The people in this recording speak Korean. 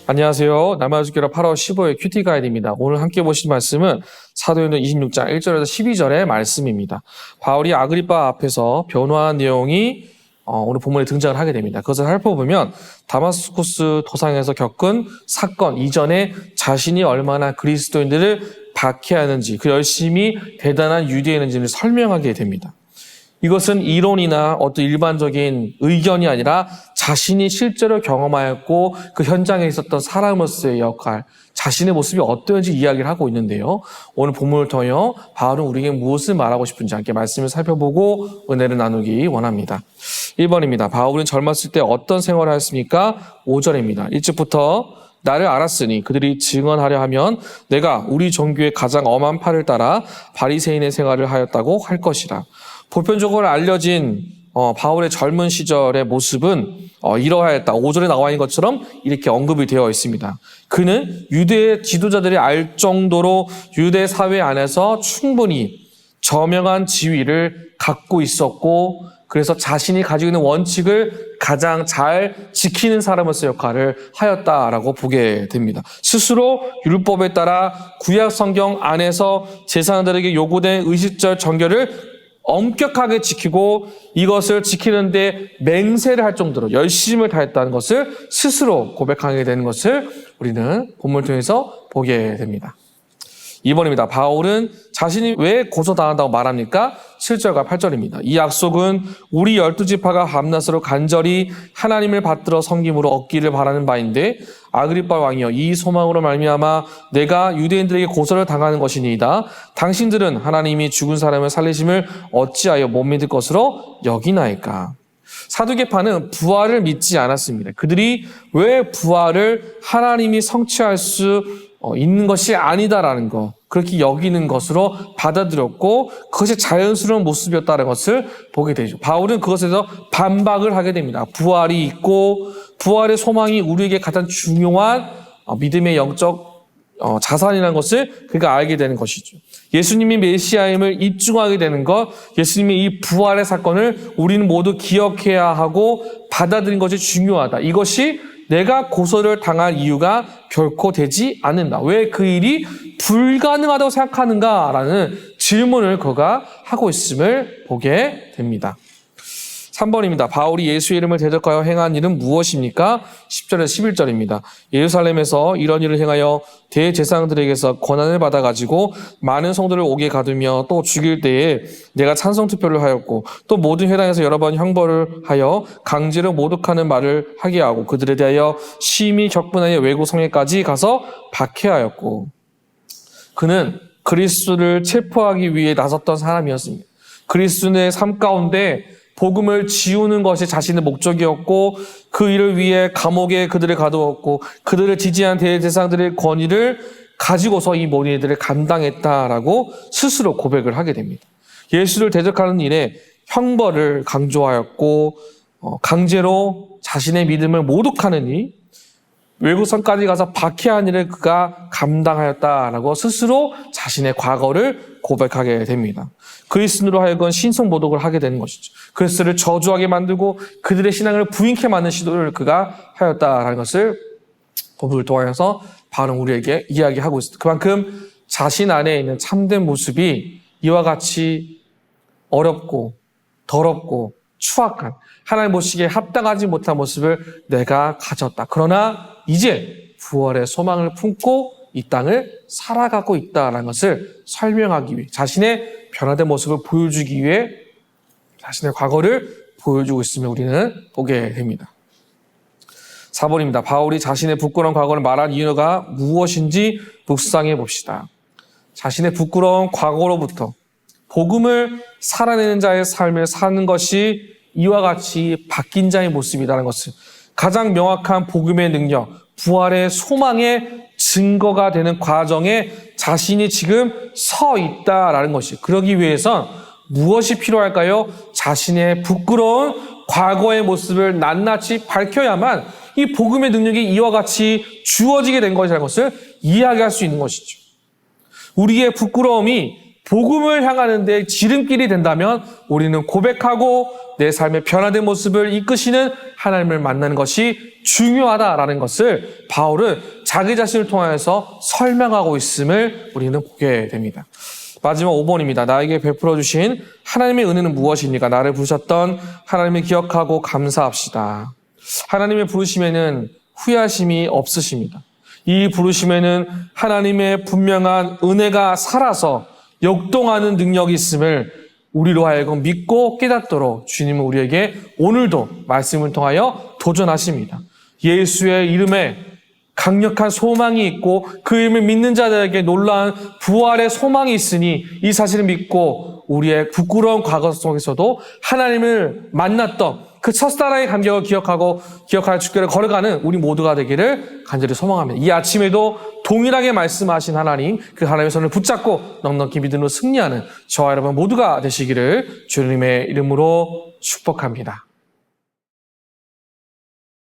안녕하세요. 남아주기로 8월 15일 큐티 가이드입니다. 오늘 함께 보실 말씀은 사도행전 26장 1절에서 12절의 말씀입니다. 바울이 아그리빠 앞에서 변호한 내용이 오늘 본문에 등장을 하게 됩니다. 그것을 살펴보면 다마스쿠스 도상에서 겪은 사건 이전에 자신이 얼마나 그리스도인들을 박해하는지, 그 열심히 대단한 유대인인지를 설명하게 됩니다. 이것은 이론이나 어떤 일반적인 의견이 아니라 자신이 실제로 경험하였고 그 현장에 있었던 사람으로서의 역할, 자신의 모습이 어떠한지 이야기를 하고 있는데요. 오늘 본문을 통하여 바울은 우리에게 무엇을 말하고 싶은지 함께 말씀을 살펴보고 은혜를 나누기 원합니다. 1번입니다. 바울은 젊었을 때 어떤 생활을 하였습니까? 5절입니다. 1절부터 나를 알았으니 그들이 증언하려 하면 내가 우리 종교의 가장 엄한 팔을 따라 바리새인의 생활을 하였다고 할 것이라. 보편적으로 알려진 바울의 젊은 시절의 모습은 이러하였다. 5절에 나와 있는 것처럼 이렇게 언급이 되어 있습니다. 그는 유대 지도자들이 알 정도로 유대 사회 안에서 충분히 저명한 지위를 갖고 있었고, 그래서 자신이 가지고 있는 원칙을 가장 잘 지키는 사람으로서 역할을 하였다라고 보게 됩니다. 스스로 율법에 따라 구약 성경 안에서 제사장들에게 요구된 의식적 정결을 엄격하게 지키고 이것을 지키는데 맹세를 할 정도로 열심을 다했다는 것을 스스로 고백하게 되는 것을 우리는 본문을 통해서 보게 됩니다. 2번입니다. 바울은 자신이 왜 고소당한다고 말합니까? 7절과 8절입니다. 이 약속은 우리 12지파가 밤낮으로 간절히 하나님을 받들어 섬김으로 얻기를 바라는 바인데 아그리빠 왕이여, 이 소망으로 말미암아 내가 유대인들에게 고소를 당하는 것이니이다. 당신들은 하나님이 죽은 사람을 살리심을 어찌하여 못 믿을 것으로 여기나이까? 사두개파는 부활을 믿지 않았습니다. 그들이 왜 부활을 하나님이 성취할 수 있는 것이 아니다라는 것, 그렇게 여기는 것으로 받아들였고 그것이 자연스러운 모습이었다는 것을 보게 되죠. 바울은 그것에 대해서 반박을 하게 됩니다. 부활이 있고 부활의 소망이 우리에게 가장 중요한 믿음의 영적 자산이라는 것을 그가 알게 되는 것이죠. 예수님이 메시아임을 입증하게 되는 것, 예수님의 이 부활의 사건을 우리는 모두 기억해야 하고 받아들인 것이 중요하다. 이것이 내가 고소를 당할 이유가 결코 되지 않는다. 왜 그 일이 불가능하다고 생각하는가라는 질문을 그가 하고 있음을 보게 됩니다. 3번입니다. 바울이 예수의 이름을 대적하여 행한 일은 무엇입니까? 10절에서 11절입니다. 예루살렘에서 이런 일을 행하여 대제사장들에게서 권한을 받아가지고 많은 성도를 옥에 가두며 또 죽일 때에 내가 찬성 투표를 하였고 또 모든 회당에서 여러 번 형벌을 하여 강제로 모독하는 말을 하게 하고 그들에 대하여 심히 격분하여 외국 성에까지 가서 박해하였고. 그는 그리스도를 체포하기 위해 나섰던 사람이었습니다. 그리스도의 삶 가운데 복음을 지우는 것이 자신의 목적이었고 그 일을 위해 감옥에 그들을 가두었고 그들을 지지한 대제사장들의 권위를 가지고서 이 모든 일들을 감당했다라고 스스로 고백을 하게 됩니다. 예수를 대적하는 일에 형벌을 강조하였고 강제로 자신의 믿음을 모독하는 일, 외국성까지 가서 박해한 일을 그가 감당하였다라고 스스로 자신의 과거를 고백하게 됩니다. 그리스도로 하여금 신성 모독을 하게 되는 것이죠. 그리스도를 저주하게 만들고 그들의 신앙을 부인케 만든 시도를 그가 하였다라는 것을 본문을 통하여서 바울은 우리에게 이야기하고 있습니다. 그만큼 자신 안에 있는 참된 모습이 이와 같이 어렵고 더럽고 추악한 하나님 보시기에 합당하지 못한 모습을 내가 가졌다. 그러나 이제 부활의 소망을 품고 이 땅을 살아가고 있다는 것을 설명하기 위해 자신의 변화된 모습을 보여주기 위해 자신의 과거를 보여주고 있음을 우리는 보게 됩니다. 4번입니다. 바울이 자신의 부끄러운 과거를 말한 이유가 무엇인지 묵상해 봅시다. 자신의 부끄러운 과거로부터 복음을 살아내는 자의 삶을 사는 것이 이와 같이 바뀐 자의 모습이라는 것을, 가장 명확한 복음의 능력, 부활의 소망의 증거가 되는 과정에 자신이 지금 서 있다라는 것이, 그러기 위해선 무엇이 필요할까요? 자신의 부끄러운 과거의 모습을 낱낱이 밝혀야만 이 복음의 능력이 이와 같이 주어지게 된 것이라는 것을 이야기할 수 있는 것이죠. 우리의 부끄러움이 복음을 향하는 데 지름길이 된다면 우리는 고백하고 내 삶의 변화된 모습을 이끄시는 하나님을 만나는 것이 중요하다라는 것을 바울은 자기 자신을 통하여서 설명하고 있음을 우리는 보게 됩니다. 마지막 5번입니다. 나에게 베풀어 주신 하나님의 은혜는 무엇입니까? 나를 부르셨던 하나님을 기억하고 감사합시다. 하나님의 부르심에는 후회하심이 없으십니다. 이 부르심에는 하나님의 분명한 은혜가 살아서 역동하는 능력이 있음을 우리로 하여금 믿고 깨닫도록 주님은 우리에게 오늘도 말씀을 통하여 도전하십니다. 예수의 이름에 강력한 소망이 있고 그 이름을 믿는 자들에게 놀라운 부활의 소망이 있으니 이 사실을 믿고 우리의 부끄러운 과거 속에서도 하나님을 만났던 그 첫사랑의 감격을 기억할 주께를 걸어가는 우리 모두가 되기를 간절히 소망합니다. 이 아침에도 동일하게 말씀하신 하나님, 그 하나님의 손을 붙잡고 넉넉히 믿음으로 승리하는 저와 여러분 모두가 되시기를 주님의 이름으로 축복합니다.